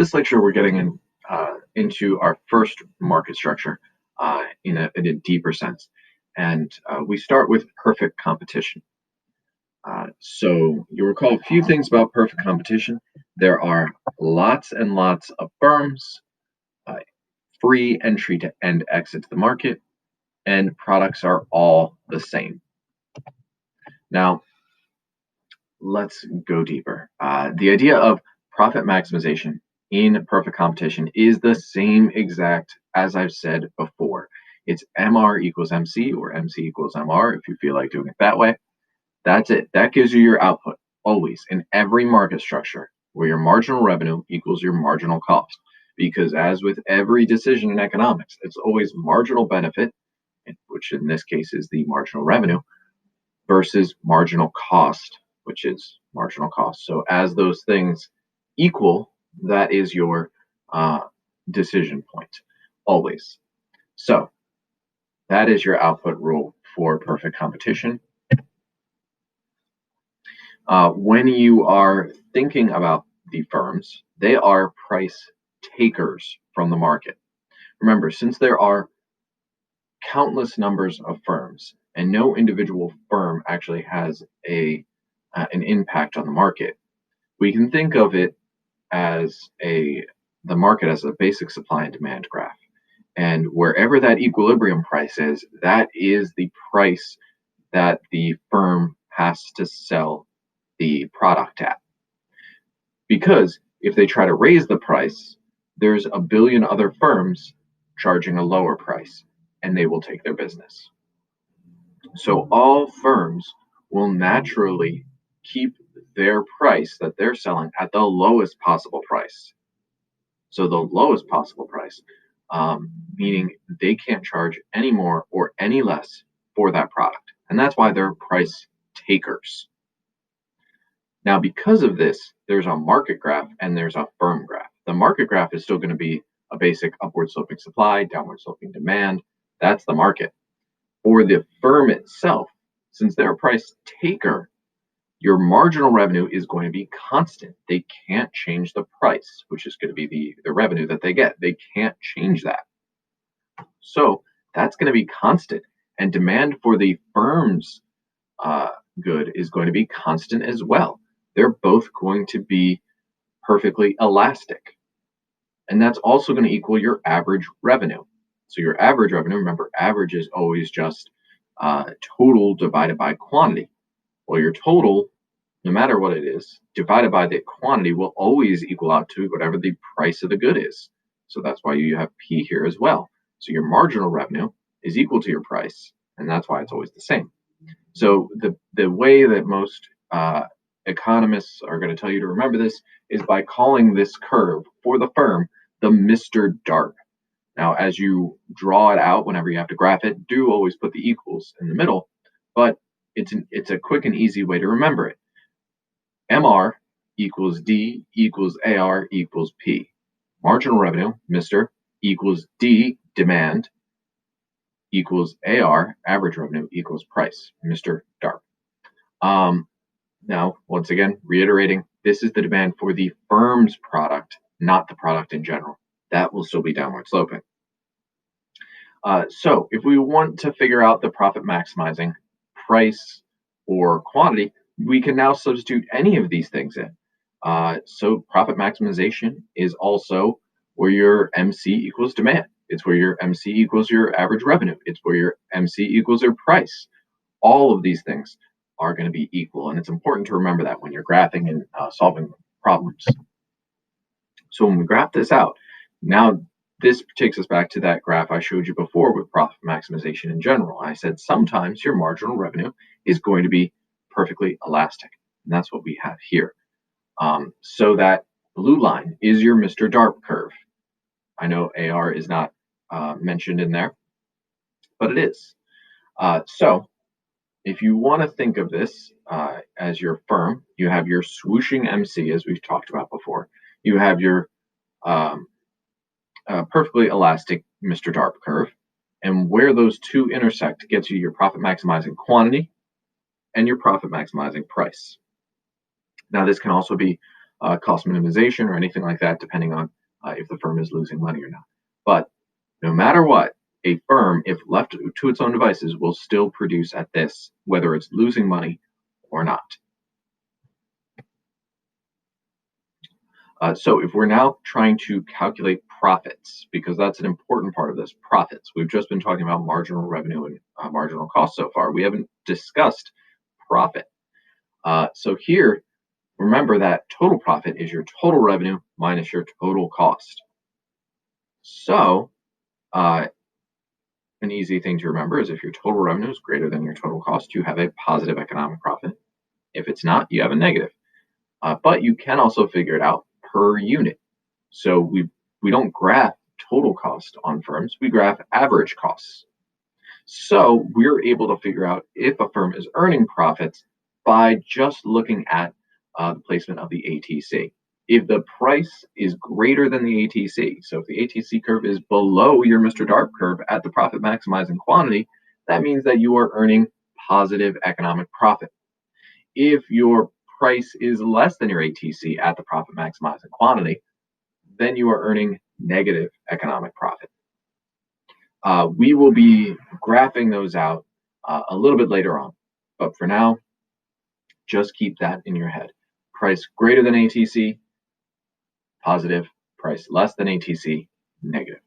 This lecture, we're getting into our first market structure in a deeper sense. And we start with perfect competition. So you'll recall a few things about perfect competition. There are lots and lots of firms, uh, free entry to and exit to the market, and products are all the same. Now, let's go deeper. The idea of profit maximization in perfect competition is the same exact as I've said before. It's MR equals MC or MC equals MR if you feel like doing it that way. That's it. That gives you your output always in every market structure where your marginal revenue equals your marginal cost. Because as with every decision in economics, it's always marginal benefit, which in this case is the marginal revenue, versus marginal cost, which is marginal cost. So as those things equal, that is your decision point always. So that is your output rule for perfect competition. When you are thinking about the firms, they are price takers from the market. Remember, since there are countless numbers of firms and no individual firm actually has an impact on the market, we can think of it as the market as a basic supply and demand graph. And wherever that equilibrium price is, that is the price that the firm has to sell the product at. Because if they try to raise the price, there's a billion other firms charging a lower price, and they will take their business. So all firms will naturally keep their price that they're selling at the lowest possible price. So the lowest possible price, meaning they can't charge any more or any less for that product. And that's why they're price takers. Now, because of this, there's a market graph and there's a firm graph. The market graph is still going to be a basic upward sloping supply, downward sloping demand. That's the market. For the firm itself, since they're a price taker, your marginal revenue is going to be constant. They can't change the price, which is going to be the revenue that they get. They can't change that. So that's going to be constant. And demand for the firm's good is going to be constant as well. They're both going to be perfectly elastic. And that's also going to equal your average revenue. So your average revenue, remember, average is always just total divided by quantity. Well, your total, no matter what it is, divided by the quantity will always equal out to whatever the price of the good is. So that's why you have P here as well. So your marginal revenue is equal to your price, and that's why it's always the same. So the way that most economists are going to tell you to remember this is by calling this curve for the firm the Mr. DARP. Now, as you draw it out, whenever you have to graph it, do always put the equals in the middle, but it's a quick and easy way to remember it. MR equals D equals AR equals P. Marginal revenue, Mr., equals D, demand, equals AR, average revenue, equals price, Mr. DARP. Now, once again, reiterating, this is the demand for the firm's product, not the product in general. That will still be downward sloping. So if we want to figure out the profit maximizing price or quantity, we can now substitute any of these things in. So profit maximization is also where your MC equals demand. It's where your MC equals your average revenue. It's where your MC equals your price. All of these things are going to be equal. And it's important to remember that when you're graphing and solving problems. So when we graph this out, now this takes us back to that graph I showed you before with profit maximization in general. I said sometimes your marginal revenue is going to be perfectly elastic. And that's what we have here. So that blue line is your Mr. DARP curve. I know AR is not mentioned in there, but it is. So if you want to think of this as your firm, you have your swooshing MC, as we've talked about before. You have your perfectly elastic Mr. DARP curve. And where those two intersect gets you your profit maximizing quantity and your profit maximizing price. Now, this can also be cost minimization or anything like that, depending on if the firm is losing money or not. But no matter what, a firm, if left to its own devices, will still produce at this, whether it's losing money or not. So if we're now trying to calculate profits, because that's an important part of this, profits. We've just been talking about marginal revenue and marginal cost so far. We haven't discussed profit. So here, remember that total profit is your total revenue minus your total cost. So an easy thing to remember is if your total revenue is greater than your total cost, you have a positive economic profit. If it's not, you have a negative. But you can also figure it out per unit. So we don't graph total cost on firms, we graph average costs. So we're able to figure out if a firm is earning profits by just looking at the placement of the ATC. If the price is greater than the ATC, so if the ATC curve is below your Mr. Darp curve at the profit maximizing quantity, that means that you are earning positive economic profit. If your price is less than your ATC at the profit maximizing quantity, then you are earning negative economic profit. We will be graphing those out a little bit later on, but for now, just keep that in your head. Price greater than ATC, positive. Price less than ATC, negative.